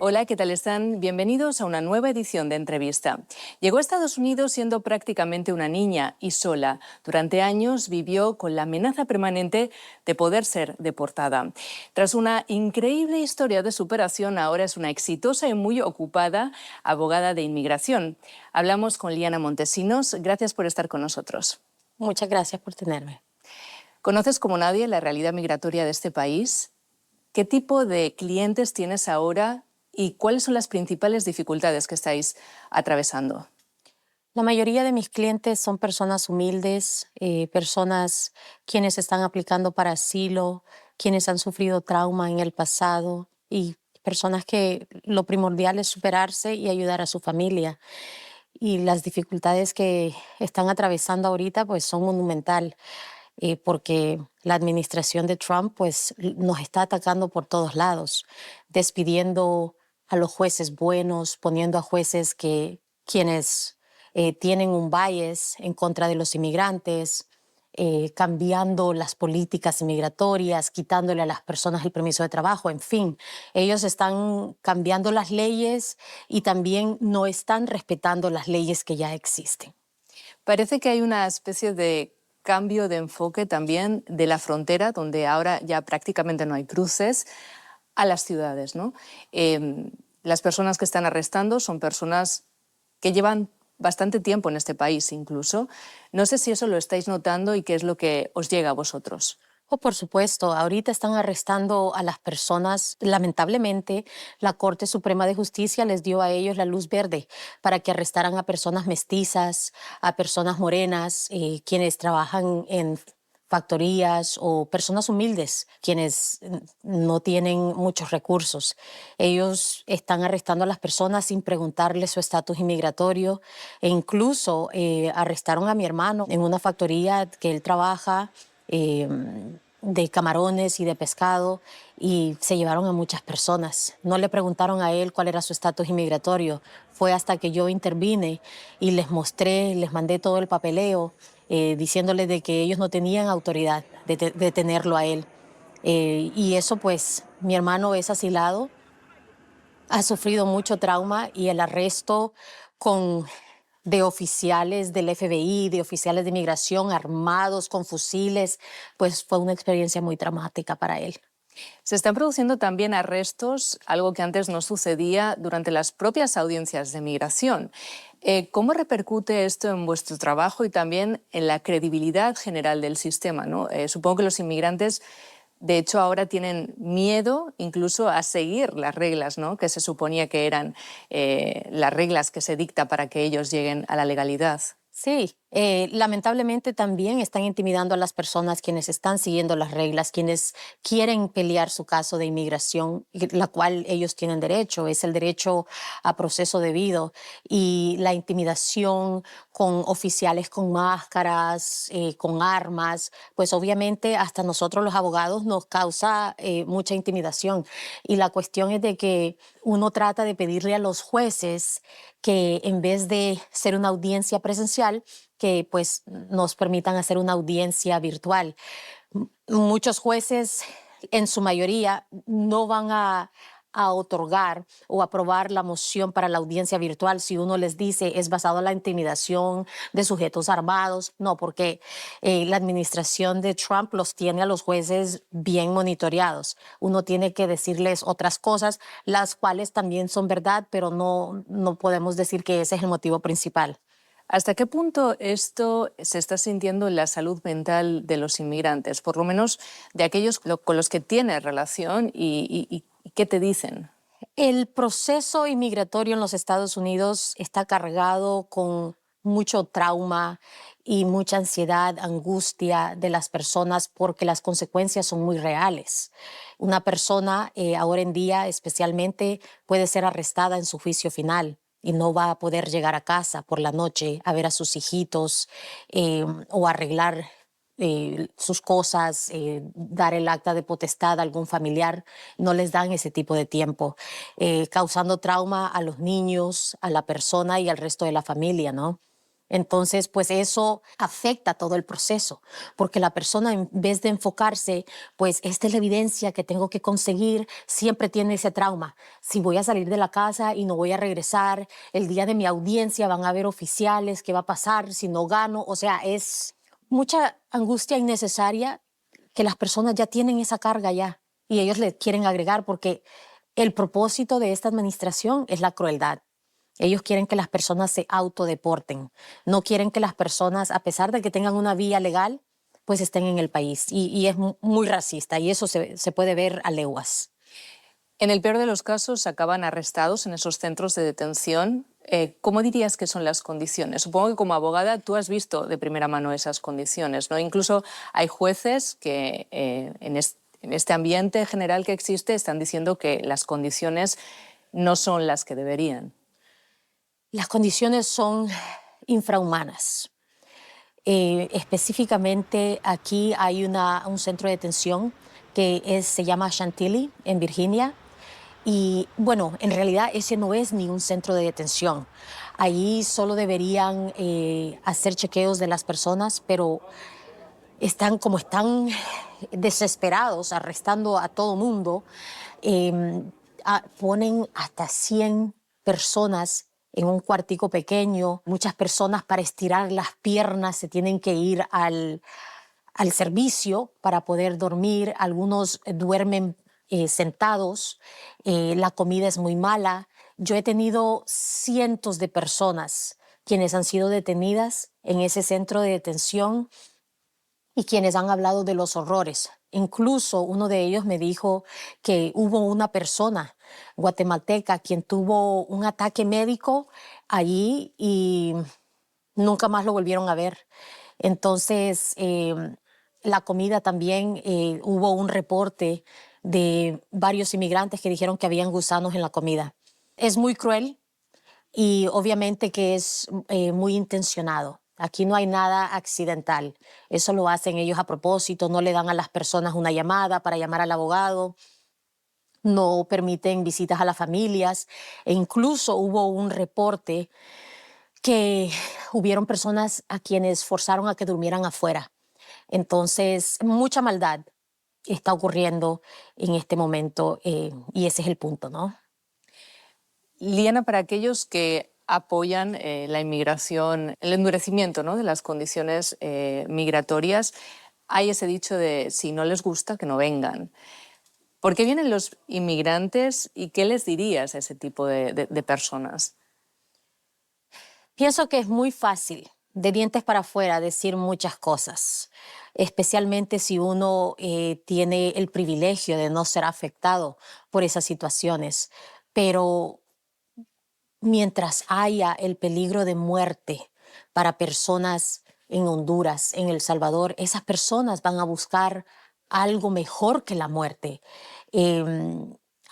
Hola, ¿qué tal están? Bienvenidos a una nueva edición de Entrevista. Llegó a Estados Unidos siendo prácticamente una niña y sola. Durante años vivió con la amenaza permanente de poder ser deportada. Tras una increíble historia de superación, ahora es una exitosa y muy ocupada abogada de inmigración. Hablamos con Liana Montesinos. Gracias por estar con nosotros. Muchas gracias por tenerme. ¿Conoces como nadie la realidad migratoria de este país? ¿Qué tipo de clientes tienes ahora y cuáles son las principales dificultades que estáis atravesando? La mayoría de mis clientes son personas humildes, personas quienes están aplicando para asilo, quienes han sufrido trauma en el pasado y personas que lo primordial es superarse y ayudar a su familia. Y las dificultades que están atravesando ahorita pues son monumental, porque la administración de Trump pues nos está atacando por todos lados, despidiendo a los jueces buenos, poniendo a jueces quienes tienen un bias en contra de los inmigrantes, cambiando las políticas inmigratorias, quitándole a las personas el permiso de trabajo, en fin, ellos están cambiando las leyes y también no están respetando las leyes que ya existen. Parece que hay una especie de cambio de enfoque también de la frontera, donde ahora ya prácticamente no hay cruces, a las ciudades, ¿no? Las personas que están arrestando son personas que llevan bastante tiempo en este país incluso. No sé si eso lo estáis notando y qué es lo que os llega a vosotros. Oh, por supuesto, ahorita están arrestando a las personas. Lamentablemente, la Corte Suprema de Justicia les dio a ellos la luz verde para que arrestaran a personas mestizas, a personas morenas, quienes trabajan en factorías o personas humildes, quienes no tienen muchos recursos. Ellos están arrestando a las personas sin preguntarles su estatus inmigratorio e incluso arrestaron a mi hermano en una factoría que él trabaja. eh, de camarones y de pescado, y se llevaron a muchas personas. No le preguntaron a él cuál era su estatus inmigratorio. Fue hasta que yo intervine y les mostré, les mandé todo el papeleo, diciéndoles de que ellos no tenían autoridad de tenerlo a él. Y eso pues, mi hermano es asilado, ha sufrido mucho trauma y el arresto con de oficiales del FBI, de oficiales de inmigración armados con fusiles, pues fue una experiencia muy traumática para él. Se están produciendo también arrestos, algo que antes no sucedía durante las propias audiencias de migración. ¿Cómo repercute esto en vuestro trabajo y también en la credibilidad general del sistema, ¿no? Supongo que los inmigrantes, de hecho, ahora tienen miedo incluso a seguir las reglas, ¿no?, que se suponía que eran las reglas que se dicta para que ellos lleguen a la legalidad. Sí, lamentablemente también están intimidando a las personas quienes están siguiendo las reglas, quienes quieren pelear su caso de inmigración, la cual ellos tienen derecho, es el derecho a proceso debido, y la intimidación con oficiales con máscaras, con armas, pues obviamente hasta nosotros los abogados nos causa mucha intimidación. Y la cuestión es de que uno trata de pedirle a los jueces que en vez de ser una audiencia presencial, que pues nos permitan hacer una audiencia virtual. Muchos jueces, en su mayoría, no van a otorgar o aprobar la moción para la audiencia virtual si uno les dice es basado en la intimidación de sujetos armados. No, porque la administración de Trump los tiene a los jueces bien monitoreados. Uno tiene que decirles otras cosas, las cuales también son verdad, pero no podemos decir que ese es el motivo principal. ¿Hasta qué punto esto se está sintiendo en la salud mental de los inmigrantes, por lo menos de aquellos con los que tienes relación y qué te dicen? El proceso inmigratorio en los Estados Unidos está cargado con mucho trauma y mucha ansiedad, angustia de las personas porque las consecuencias son muy reales. Una persona ahora en día especialmente puede ser arrestada en su juicio final y no va a poder llegar a casa por la noche a ver a sus hijitos, o arreglar sus cosas, dar el acta de potestad a algún familiar. No les dan ese tipo de tiempo, causando trauma a los niños, a la persona y al resto de la familia, ¿no? Entonces, pues eso afecta todo el proceso, porque la persona en vez de enfocarse, pues esta es la evidencia que tengo que conseguir, siempre tiene ese trauma. Si voy a salir de la casa y no voy a regresar, el día de mi audiencia van a haber oficiales, ¿qué va a pasar si no gano? O sea, es mucha angustia innecesaria que las personas ya tienen esa carga ya y ellos le quieren agregar porque el propósito de esta administración es la crueldad. Ellos quieren que las personas se autodeporten, no quieren que las personas, a pesar de que tengan una vía legal, pues estén en el país. Y es muy racista y eso se puede ver a leguas. En el peor de los casos, acaban arrestados en esos centros de detención. ¿Cómo dirías que son las condiciones? Supongo que como abogada tú has visto de primera mano esas condiciones, ¿no? Incluso hay jueces que en este ambiente general que existe están diciendo que las condiciones no son las que deberían. Las condiciones son infrahumanas. Específicamente aquí hay un centro de detención que se llama Chantilly, en Virginia. Y bueno, en realidad ese no es ni un centro de detención. Ahí solo deberían hacer chequeos de las personas, pero están desesperados, arrestando a todo mundo, ponen hasta 100 personas en un cuartico pequeño. Muchas personas para estirar las piernas se tienen que ir al servicio para poder dormir. Algunos duermen sentados. La comida es muy mala. Yo he tenido cientos de personas quienes han sido detenidas en ese centro de detención y quienes han hablado de los horrores. Incluso uno de ellos me dijo que hubo una persona guatemalteca quien tuvo un ataque médico allí y nunca más lo volvieron a ver. Entonces, la comida también, hubo un reporte de varios inmigrantes que dijeron que habían gusanos en la comida. Es muy cruel y obviamente que es muy intencionado. Aquí no hay nada accidental. Eso lo hacen ellos a propósito, no le dan a las personas una llamada para llamar al abogado, no permiten visitas a las familias e incluso hubo un reporte que hubieron personas a quienes forzaron a que durmieran afuera. Entonces, mucha maldad está ocurriendo en este momento y ese es el punto, ¿no? Liana, para aquellos que apoyan la inmigración, el endurecimiento, ¿no?, de las condiciones migratorias, hay ese dicho de si no les gusta, que no vengan. ¿Por qué vienen los inmigrantes y qué les dirías a ese tipo de personas? Pienso que es muy fácil, de dientes para afuera, decir muchas cosas, especialmente si uno tiene el privilegio de no ser afectado por esas situaciones. Pero mientras haya el peligro de muerte para personas en Honduras, en El Salvador, esas personas van a buscar algo mejor que la muerte,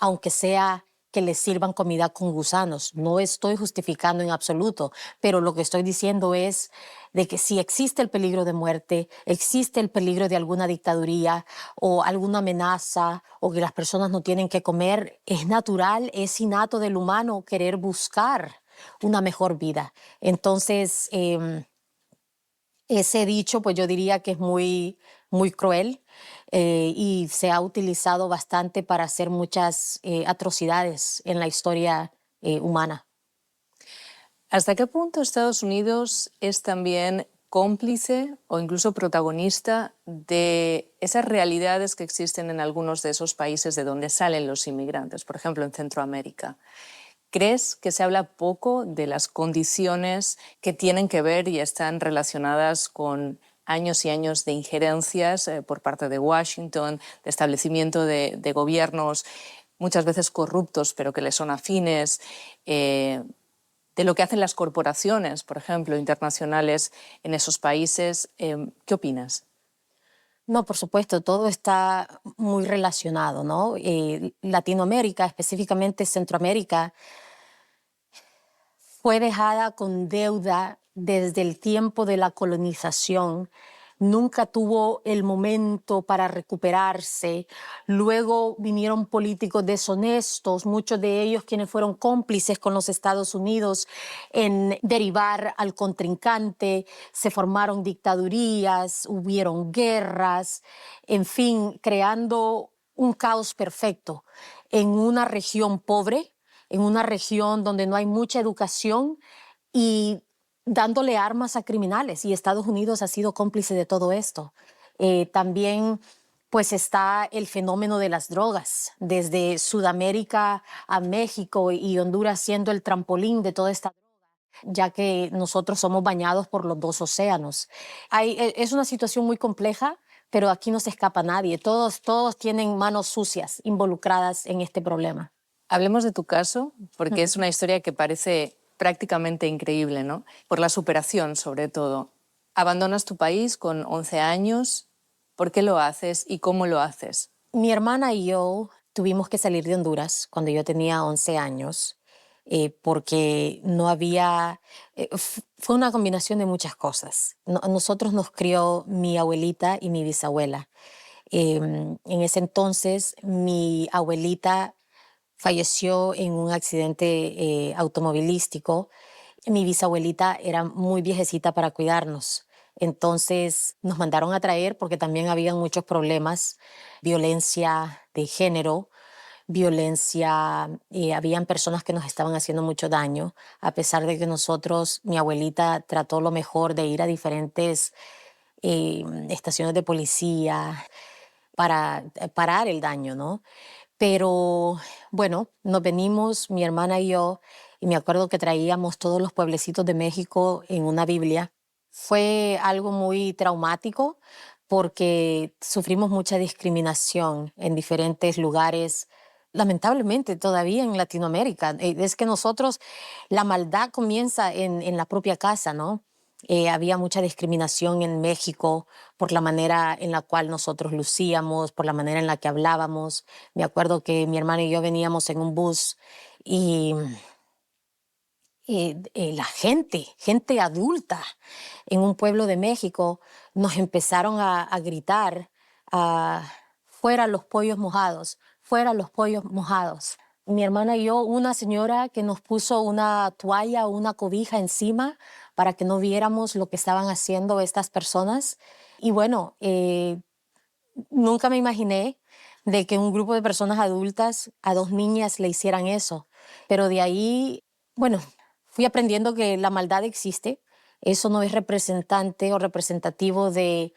aunque sea que les sirvan comida con gusanos. No estoy justificando en absoluto, pero lo que estoy diciendo es de que si existe el peligro de muerte, existe el peligro de alguna dictaduría o alguna amenaza o que las personas no tienen que comer, es natural, es innato del humano querer buscar una mejor vida. Entonces, ese dicho, pues yo diría que es muy, muy cruel y se ha utilizado bastante para hacer muchas atrocidades en la historia humana. ¿Hasta qué punto Estados Unidos es también cómplice o incluso protagonista de esas realidades que existen en algunos de esos países de donde salen los inmigrantes, por ejemplo, en Centroamérica? ¿Crees que se habla poco de las condiciones que tienen que ver y están relacionadas con años y años de injerencias por parte de Washington, de establecimiento de gobiernos muchas veces corruptos, pero que les son afines, de lo que hacen las corporaciones, por ejemplo, internacionales en esos países? ¿Qué opinas? No, por supuesto, todo está muy relacionado, ¿no? Latinoamérica, específicamente Centroamérica, fue dejada con deuda desde el tiempo de la colonización nunca tuvo el momento para recuperarse. Luego vinieron políticos deshonestos, muchos de ellos quienes fueron cómplices con los Estados Unidos en derivar al contrincante. Se formaron dictadurías, hubieron guerras, en fin, creando un caos perfecto en una región pobre, en una región donde no hay mucha educación y dándole armas a criminales, y Estados Unidos ha sido cómplice de todo esto. También pues está el fenómeno de las drogas, desde Sudamérica a México y Honduras siendo el trampolín de toda esta droga, ya que nosotros somos bañados por los dos océanos. Es una situación muy compleja, pero aquí no se escapa nadie. Todos tienen manos sucias involucradas en este problema. Hablemos de tu caso, porque es una historia que parece prácticamente increíble, ¿no? Por la superación, sobre todo. Abandonas tu país con 11 años. ¿Por qué lo haces y cómo lo haces? Mi hermana y yo tuvimos que salir de Honduras cuando yo tenía 11 años, porque no había... fue una combinación de muchas cosas. Nosotros nos crió mi abuelita y mi bisabuela. En ese entonces, mi abuelita falleció en un accidente automovilístico. Mi bisabuelita era muy viejecita para cuidarnos. Entonces nos mandaron a traer porque también había muchos problemas, violencia de género, violencia, habían personas que nos estaban haciendo mucho daño, a pesar de que nosotros, mi abuelita trató lo mejor de ir a diferentes estaciones de policía para parar el daño, ¿no? Pero bueno, nos venimos, mi hermana y yo, y me acuerdo que traíamos todos los pueblecitos de México en una Biblia. Fue algo muy traumático porque sufrimos mucha discriminación en diferentes lugares, lamentablemente todavía en Latinoamérica. Es que nosotros, la maldad comienza en la propia casa, ¿no? Había mucha discriminación en México por la manera en la cual nosotros lucíamos, por la manera en la que hablábamos. Me acuerdo que mi hermano y yo veníamos en un bus y la gente adulta en un pueblo de México, nos empezaron a gritar, fuera los pollos mojados, fuera los pollos mojados. Mi hermana y yo, una señora que nos puso una toalla o una cobija encima para que no viéramos lo que estaban haciendo estas personas. Y bueno, nunca me imaginé de que un grupo de personas adultas a dos niñas le hicieran eso. Pero de ahí, bueno, fui aprendiendo que la maldad existe. Eso no es representante o representativo del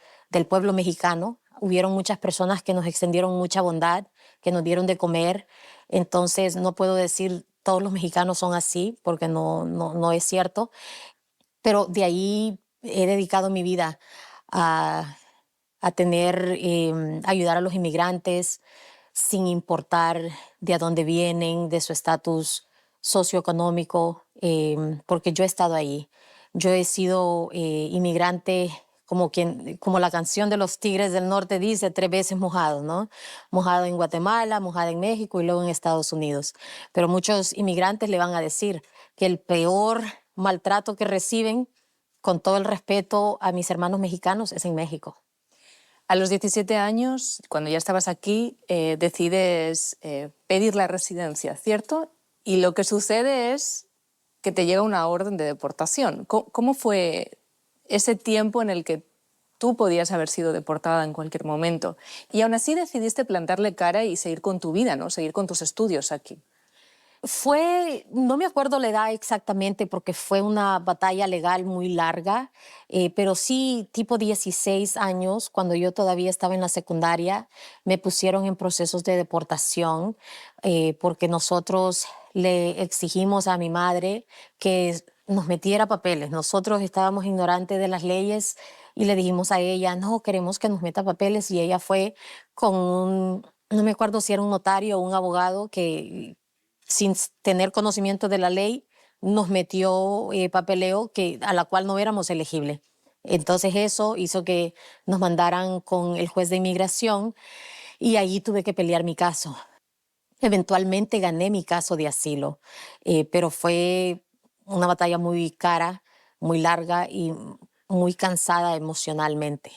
pueblo mexicano. Hubieron muchas personas que nos extendieron mucha bondad, que nos dieron de comer. Entonces no puedo decir todos los mexicanos son así, porque no es cierto. Pero de ahí he dedicado mi vida a tener, ayudar a los inmigrantes sin importar de a dónde vienen, de su estatus socioeconómico, porque yo he estado ahí. Yo he sido inmigrante, como la canción de los Tigres del Norte dice, 3 veces mojado, ¿no? Mojado en Guatemala, mojado en México y luego en Estados Unidos. Pero muchos inmigrantes le van a decir que el peor maltrato que reciben, con todo el respeto a mis hermanos mexicanos, es en México. A los 17 años, cuando ya estabas aquí, decides pedir la residencia, ¿cierto? Y lo que sucede es que te llega una orden de deportación. ¿Cómo fue ese tiempo en el que tú podías haber sido deportada en cualquier momento? Y aún así decidiste plantarle cara y seguir con tu vida, ¿no? Seguir con tus estudios aquí. No me acuerdo la edad exactamente porque fue una batalla legal muy larga, pero sí tipo 16 años, cuando yo todavía estaba en la secundaria, me pusieron en procesos de deportación porque nosotros le exigimos a mi madre que nos metiera papeles. Nosotros estábamos ignorantes de las leyes y le dijimos a ella, no, queremos que nos meta papeles, y ella fue con no me acuerdo si era un notario o un abogado que sin tener conocimiento de la ley, nos metió papeleo a la cual no éramos elegibles. Entonces eso hizo que nos mandaran con el juez de inmigración y ahí tuve que pelear mi caso. Eventualmente gané mi caso de asilo, pero fue una batalla muy cara, muy larga y muy cansada emocionalmente.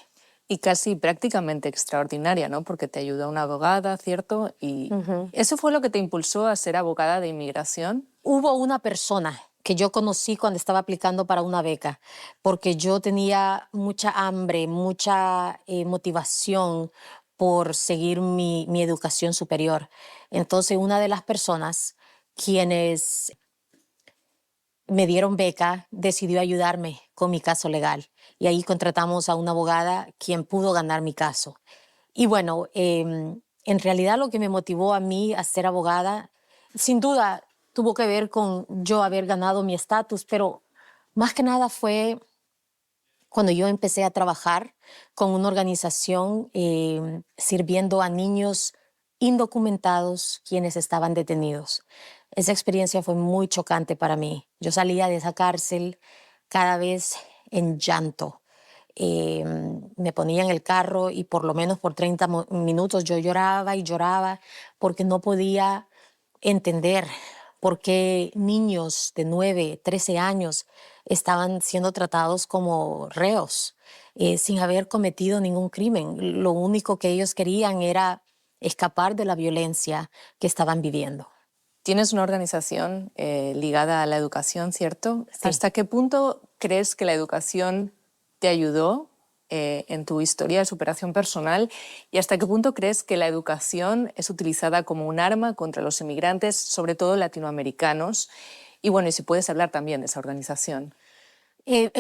Y casi prácticamente extraordinaria, ¿no? Porque te ayudó una abogada, ¿cierto? Y ¿eso fue lo que te impulsó a ser abogada de inmigración? Hubo una persona que yo conocí cuando estaba aplicando para una beca, porque yo tenía mucha hambre, mucha motivación por seguir mi educación superior. Entonces, una de las personas quienes me dieron beca decidió ayudarme con mi caso legal. Y ahí contratamos a una abogada quien pudo ganar mi caso. Y bueno, en realidad lo que me motivó a mí a ser abogada, sin duda tuvo que ver con yo haber ganado mi estatus, pero más que nada fue cuando yo empecé a trabajar con una organización sirviendo a niños indocumentados quienes estaban detenidos. Esa experiencia fue muy chocante para mí. Yo salía de esa cárcel cada vez en llanto. Eh, Me ponía en el carro y por lo menos por 30 minutos yo lloraba y lloraba porque no podía entender por qué niños de 9, 13 años estaban siendo tratados como reos sin haber cometido ningún crimen. Lo único que ellos querían era escapar de la violencia que estaban viviendo. Tienes una organización ligada a la educación, ¿cierto? Sí. ¿Hasta qué punto crees que la educación te ayudó en tu historia de superación personal? ¿Y hasta qué punto crees que la educación es utilizada como un arma contra los inmigrantes, sobre todo latinoamericanos? Y bueno, y si puedes hablar también de esa organización.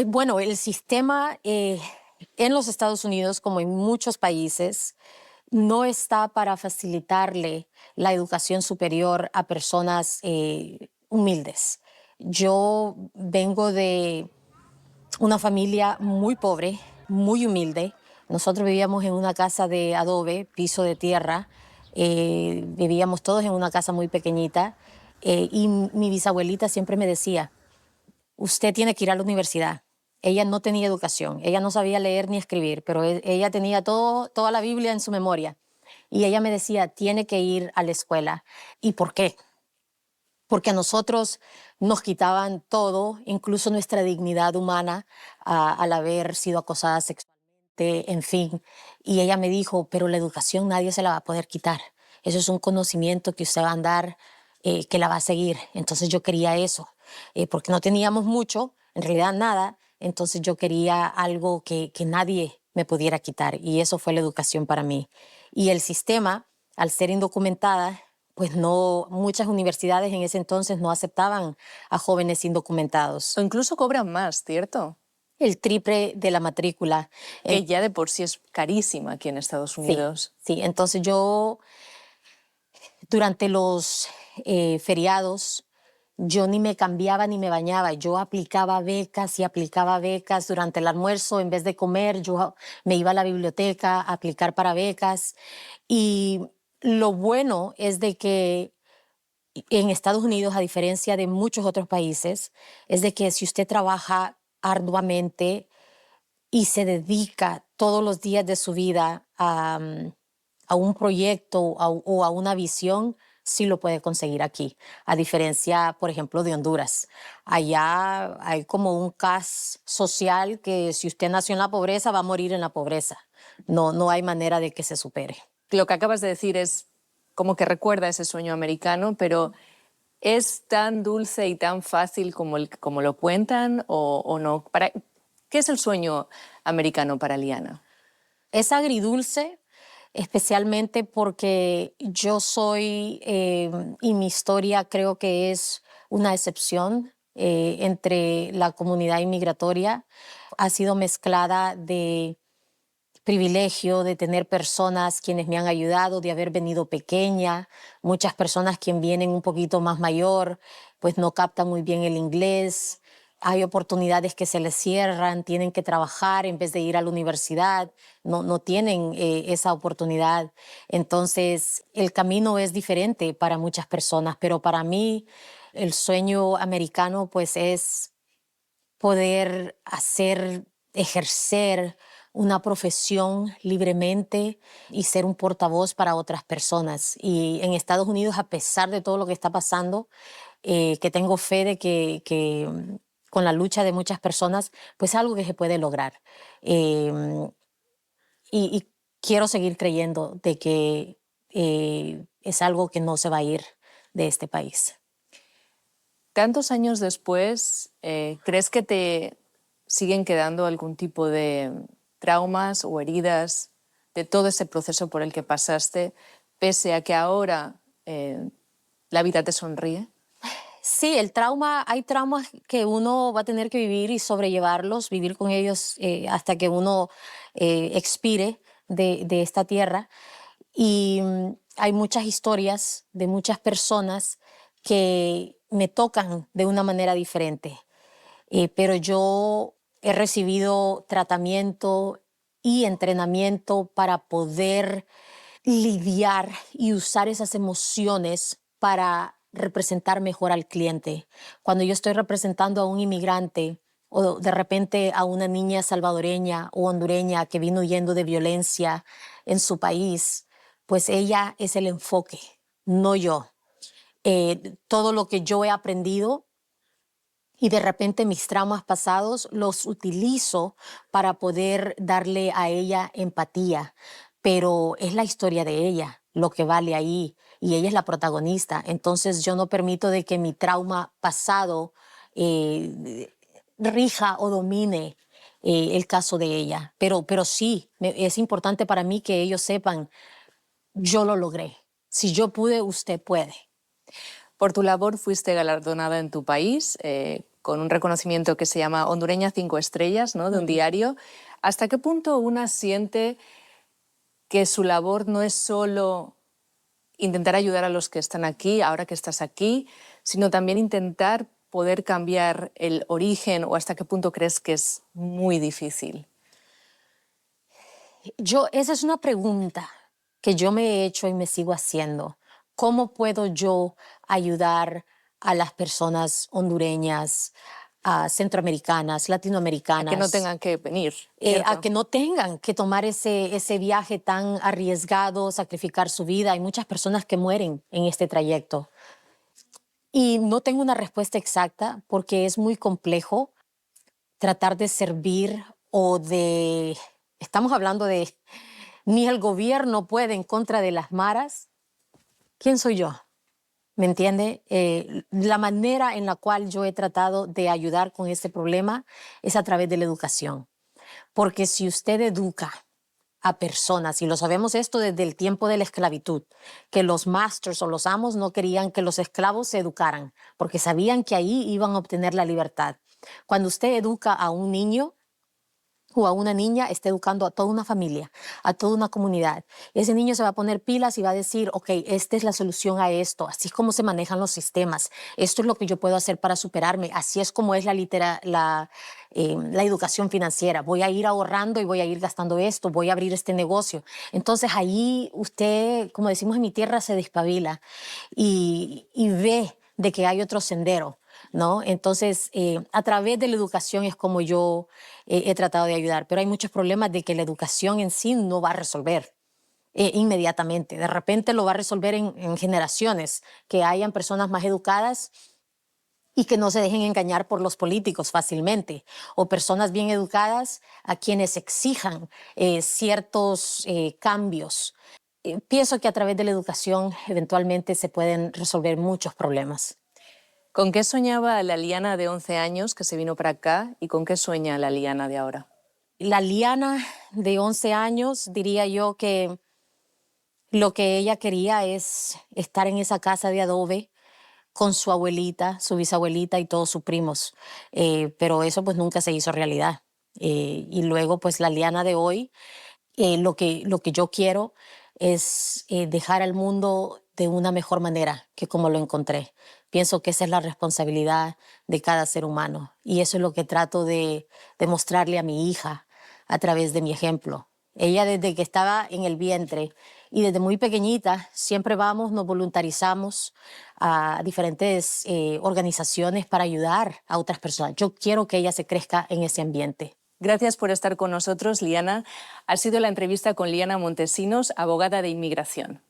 Bueno, el sistema en los Estados Unidos, como en muchos países, no está para facilitarle la educación superior a personas humildes. Yo vengo de una familia muy pobre, muy humilde. Nosotros vivíamos en una casa de adobe, piso de tierra. Vivíamos todos en una casa muy pequeñita. Y mi bisabuelita siempre me decía, usted tiene que ir a la universidad. Ella no tenía educación, ella no sabía leer ni escribir, pero ella tenía toda la Biblia en su memoria. Y ella me decía, tiene que ir a la escuela. ¿Y por qué? Porque a nosotros nos quitaban todo, incluso nuestra dignidad humana, al haber sido acosada sexualmente, en fin. Y ella me dijo, pero la educación nadie se la va a poder quitar. Eso es un conocimiento que usted va a andar, que la va a seguir. Entonces yo quería eso, porque no teníamos mucho, en realidad nada. Entonces yo quería algo que nadie me pudiera quitar. Y eso fue la educación para mí. Y el sistema, al ser indocumentada, pues no, muchas universidades en ese entonces no aceptaban a jóvenes indocumentados. O incluso cobran más, ¿cierto? El triple de la matrícula. Que ya de por sí es carísima aquí en Estados Sí, Unidos. sí. Entonces yo, durante los feriados, yo ni me cambiaba ni me bañaba. Yo aplicaba becas y aplicaba becas durante el almuerzo. En vez de comer, yo me iba a la biblioteca a aplicar para becas. Y lo bueno es de que en Estados Unidos, a diferencia de muchos otros países, es de que si usted trabaja arduamente y se dedica todos los días de su vida a un proyecto o a una visión, sí lo puede conseguir aquí. A diferencia, por ejemplo, de Honduras. Allá hay como un CAS social que si usted nació en la pobreza, va a morir en la pobreza. No, no hay manera de que se supere. Lo que acabas de decir es como que recuerda ese sueño americano, pero ¿es tan dulce y tan fácil como lo cuentan o no? ¿Qué es el sueño americano para Liana? Es agridulce, especialmente porque yo soy, y mi historia creo que es una excepción entre la comunidad inmigratoria. Ha sido mezclada de privilegio de tener personas quienes me han ayudado, de haber venido pequeña, muchas personas quien vienen un poquito más mayor, pues no captan muy bien el inglés, hay oportunidades que se les cierran, tienen que trabajar en vez de ir a la universidad, no tienen esa oportunidad. Entonces, el camino es diferente para muchas personas, pero para mí el sueño americano pues es poder hacer, ejercer una profesión libremente y ser un portavoz para otras personas. Y en Estados Unidos, a pesar de todo lo que está pasando, que tengo fe de que con la lucha de muchas personas, pues algo que se puede lograr. Eh, y quiero seguir creyendo de que es algo que no se va a ir de este país. Tantos años después, ¿crees que te siguen quedando algún tipo de traumas o heridas de todo ese proceso por el que pasaste, pese a que ahora la vida te sonríe? Sí, hay traumas que uno va a tener que vivir y sobrellevarlos, vivir con ellos hasta que uno expire de esta tierra. Y hay muchas historias de muchas personas que me tocan de una manera diferente. Pero yo he recibido tratamiento y entrenamiento para poder lidiar y usar esas emociones para representar mejor al cliente. Cuando yo estoy representando a un inmigrante o de repente a una niña salvadoreña o hondureña que vino huyendo de violencia en su país, pues ella es el enfoque, no yo. Todo lo que yo he aprendido y de repente mis traumas pasados los utilizo para poder darle a ella empatía, pero es la historia de ella lo que vale ahí y ella es la protagonista. Entonces yo no permito de que mi trauma pasado rija o domine el caso de ella, pero sí, es importante para mí que ellos sepan, yo lo logré. Si yo pude, usted puede. Por tu labor fuiste galardonada en tu país con un reconocimiento que se llama Hondureña 5 Estrellas, ¿no? De un diario. ¿Hasta qué punto una siente que su labor no es solo intentar ayudar a los que están aquí, ahora que estás aquí, sino también intentar poder cambiar el origen, o hasta qué punto crees que es muy difícil? Esa es una pregunta que yo me he hecho y me sigo haciendo. ¿Cómo puedo yo ayudar a las personas hondureñas, centroamericanas, A que no latinoamericanas, tengan que venir, a ¿cierto? que no tengan que tomar ese viaje tan arriesgado, sacrificar su vida? Hay muchas personas que mueren en este trayecto. Y no tengo una respuesta exacta porque es muy complejo tratar de servir o de... Estamos hablando de ni el gobierno puede en contra de las maras. ¿Quién soy yo? ¿Me entiende? La manera en la cual yo he tratado de ayudar con este problema es a través de la educación. Porque si usted educa a personas, y lo sabemos esto desde el tiempo de la esclavitud, que los masters o los amos no querían que los esclavos se educaran, porque sabían que ahí iban a obtener la libertad. Cuando usted educa a un niño, o a una niña, está educando a toda una familia, a toda una comunidad. Ese niño se va a poner pilas y va a decir, ok, esta es la solución a esto, así es como se manejan los sistemas, esto es lo que yo puedo hacer para superarme, así es como es la educación financiera, voy a ir ahorrando y voy a ir gastando esto, voy a abrir este negocio. Entonces ahí usted, como decimos en mi tierra, se despabila y ve de que hay otro sendero, ¿no? Entonces, a través de la educación es como yo he tratado de ayudar, pero hay muchos problemas de que la educación en sí no va a resolver inmediatamente. De repente lo va a resolver en generaciones, que hayan personas más educadas y que no se dejen engañar por los políticos fácilmente, o personas bien educadas a quienes exijan ciertos cambios. Pienso que a través de la educación eventualmente se pueden resolver muchos problemas. ¿Con qué soñaba la Liana de 11 años que se vino para acá y con qué sueña la Liana de ahora? La Liana de 11 años, diría yo que lo que ella quería es estar en esa casa de adobe con su abuelita, su bisabuelita y todos sus primos. Pero eso pues nunca se hizo realidad. Y luego pues la Liana de hoy, lo que yo quiero es dejar al mundo de una mejor manera que como lo encontré. Pienso que esa es la responsabilidad de cada ser humano y eso es lo que trato de mostrarle a mi hija a través de mi ejemplo. Ella desde que estaba en el vientre y desde muy pequeñita siempre nos voluntarizamos a diferentes organizaciones para ayudar a otras personas. Yo quiero que ella se crezca en ese ambiente. Gracias por estar con nosotros, Liana. Ha sido la entrevista con Liana Montesinos, abogada de inmigración.